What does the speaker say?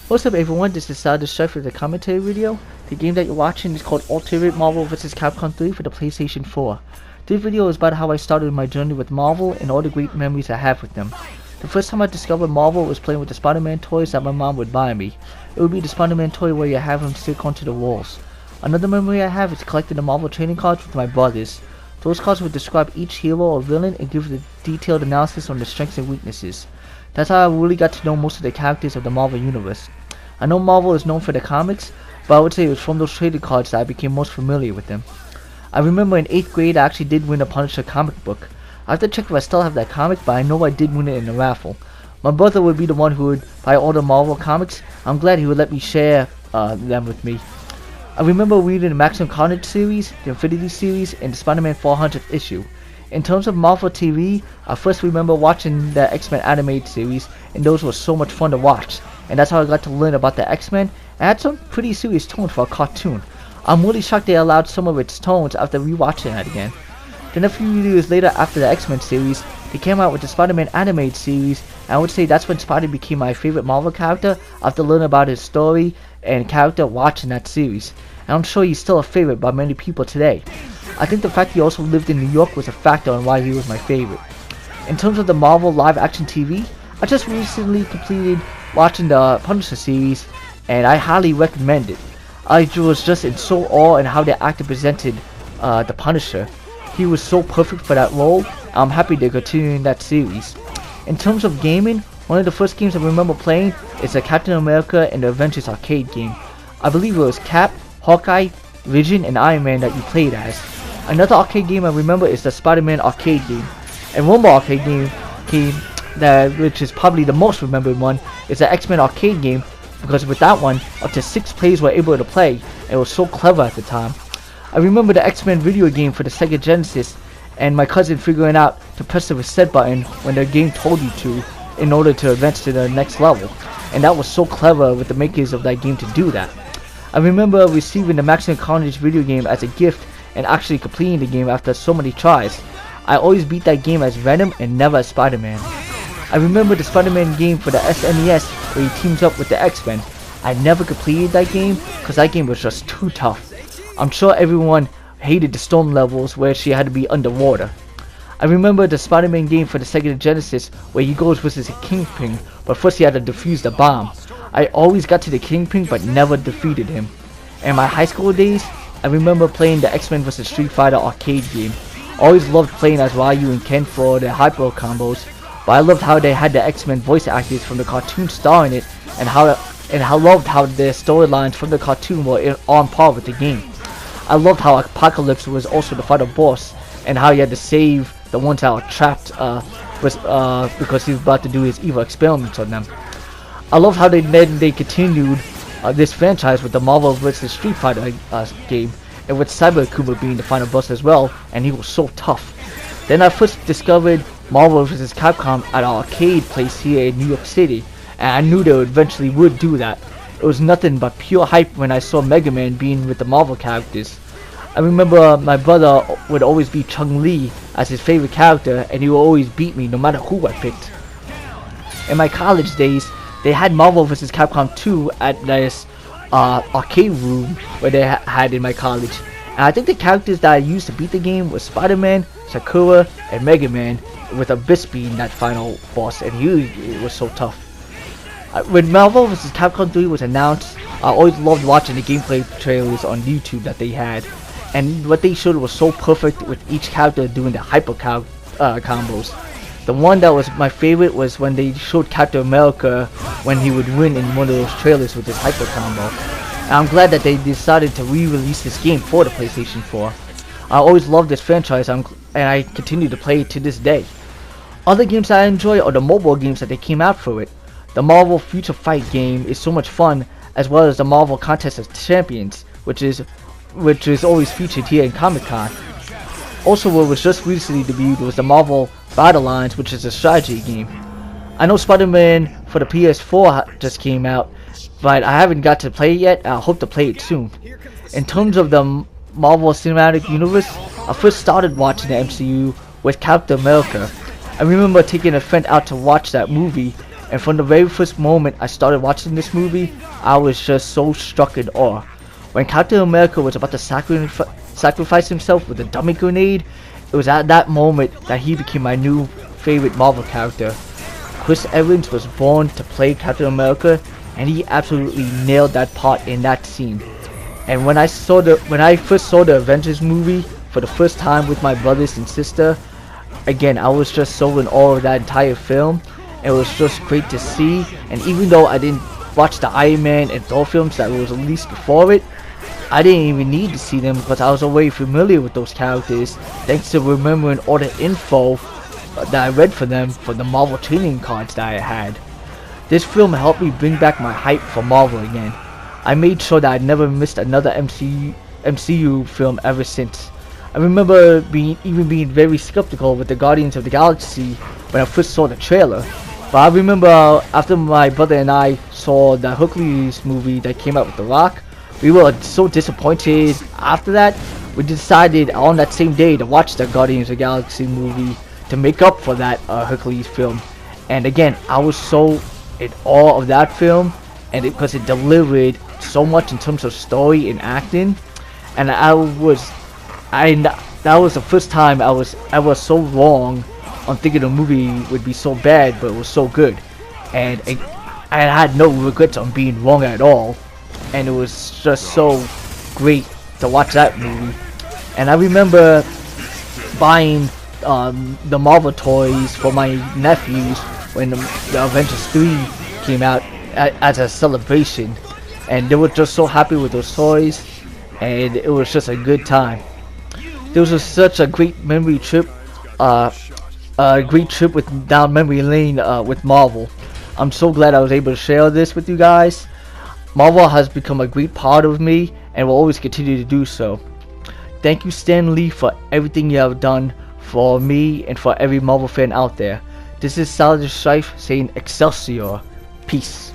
What's up everyone, this is Solidus Strife with the commentary video. The game that you're watching is called Ultimate Marvel vs. Capcom 3 for the PlayStation 4. This video is about how I started my journey with Marvel and all the great memories I have with them. The first time I discovered Marvel was playing with the Spider-Man toys that my mom would buy me. It would be the Spider-Man toy where you have him stick onto the walls. Another memory I have is collecting the Marvel trading cards with my brothers. Those cards would describe each hero or villain and give the detailed analysis on their strengths and weaknesses. That's how I really got to know most of the characters of the Marvel universe. I know Marvel is known for the comics, but I would say it was from those trading cards that I became most familiar with them. I remember in 8th grade I actually did win a Punisher comic book. I have to check if I still have that comic, but I know I did win it in a raffle. My brother would be the one who would buy all the Marvel comics. I'm glad he would let me share them with me. I remember reading the Maximum Carnage series, the Infinity series, and the Spider-Man 400th issue. In terms of Marvel TV, I first remember watching the X-Men animated series, and those were so much fun to watch. And that's how I got to learn about the X-Men, and had some pretty serious tones for a cartoon. I'm really shocked they allowed some of its tones after rewatching it again. Then a few years later after the X-Men series, they came out with the Spider-Man animated series, and I would say that's when Spidey became my favorite Marvel character after learning about his story and character watching that series. And I'm sure he's still a favorite by many people today. I think the fact he also lived in New York was a factor on why he was my favorite. In terms of the Marvel live action TV, I just recently completed watching the Punisher series, and I highly recommend it. I was just in so awe in how the actor presented the Punisher. He was so perfect for that role. I'm happy they're continuing that series. In terms of gaming, one of the first games I remember playing is the Captain America and the Avengers arcade game. I believe it was Cap, Hawkeye, Vision, and Iron Man that you played as. Another arcade game I remember is the Spider-Man arcade game. And one more arcade game which is probably the most remembered one, is the X-Men arcade game, because with that one, up to 6 players were able to play, and it was so clever at the time. I remember the X-Men video game for the Sega Genesis, and my cousin figuring out to press the reset button when the game told you to, in order to advance to the next level. And that was so clever with the makers of that game to do that. I remember receiving the Maximum Carnage video game as a gift, and actually completing the game after so many tries. I always beat that game as Venom and never as Spider-Man. I remember the Spider-Man game for the SNES where he teams up with the X-Men. I never completed that game because that game was just too tough. I'm sure everyone hated the storm levels where she had to be underwater. I remember the Spider-Man game for the Sega Genesis where he goes versus a Kingpin, but first he had to defuse the bomb. I always got to the Kingpin but never defeated him. In my high school days, I remember playing the X-Men vs Street Fighter arcade game. Always loved playing as Ryu and Ken for their hyper combos, but I loved how they had the X-Men voice actors from the cartoon star in it, and I loved how the storylines from the cartoon were on par with the game. I loved how Apocalypse was also the final boss, and how he had to save the ones that were trapped because he was about to do his evil experiments on them. I loved how they continued this franchise with the Marvel vs Street Fighter game, and with Cyber Akuma being the final boss as well, and he was so tough. Then I first discovered Marvel vs Capcom at our arcade place here in New York City, and I knew they eventually would do that. It was nothing but pure hype when I saw Mega Man being with the Marvel characters. I remember my brother would always be Chun-Li as his favorite character, and he would always beat me no matter who I picked. In my college days, they had Marvel vs Capcom 2 at this arcade room where they had in my college. And I think the characters that I used to beat the game was Spider-Man, Sakura, and Mega Man, with Abyss being that final boss, and he was so tough. When Marvel vs Capcom 3 was announced, I always loved watching the gameplay trailers on YouTube that they had. And what they showed was so perfect with each character doing the hyper combos. The one that was my favorite was when they showed Captain America when he would win in one of those trailers with his hyper combo. And I'm glad that they decided to re-release this game for the PlayStation 4. I always loved this franchise, and I continue to play it to this day. Other games I enjoy are the mobile games that they came out for it. The Marvel Future Fight game is so much fun, as well as the Marvel Contest of Champions, which is always featured here in Comic-Con. Also, what was just recently debuted was the Marvel Battle Lines, which is a strategy game. I know Spider-Man for the PS4 just came out, but I haven't got to play it yet. I hope to play it soon. In terms of the Marvel Cinematic Universe, I first started watching the MCU with Captain America. I remember taking a friend out to watch that movie, and from the very first moment I started watching this movie, I was just so struck in awe. When Captain America was about to sacrifice himself with a dummy grenade, it was at that moment that he became my new favorite Marvel character. Chris Evans was born to play Captain America, and he absolutely nailed that part in that scene. And when I first saw the Avengers movie for the first time with my brothers and sister, again, I was just so in awe of that entire film. It was just great to see, and even though I didn't watch the Iron Man and Thor films that was released before it, I didn't even need to see them because I was already familiar with those characters thanks to remembering all the info that I read for them from the Marvel trading cards that I had. This film helped me bring back my hype for Marvel again. I made sure that I never missed another MCU film ever since. I remember being very skeptical with the Guardians of the Galaxy when I first saw the trailer. But I remember after my brother and I saw the Hercules movie that came out with The Rock, we were so disappointed. After that, we decided on that same day to watch the Guardians of the Galaxy movie to make up for that Hercules film. And again, I was so in awe of that film, and because it delivered so much in terms of story and acting, and that was the first time I was so wrong on thinking the movie would be so bad, but it was so good, and I had no regrets on being wrong at all, and it was just so great to watch that movie. And I remember buying the Marvel toys for my nephews when the Avengers 3 came out as a celebration, and they were just so happy with those toys, and it was just a good time. This was such a great memory trip, down memory lane with Marvel. I'm so glad I was able to share this with you guys. Marvel has become a great part of me and will always continue to do so. Thank you, Stan Lee, for everything you have done for me and for every Marvel fan out there. This is Solidus Strife saying Excelsior. Peace.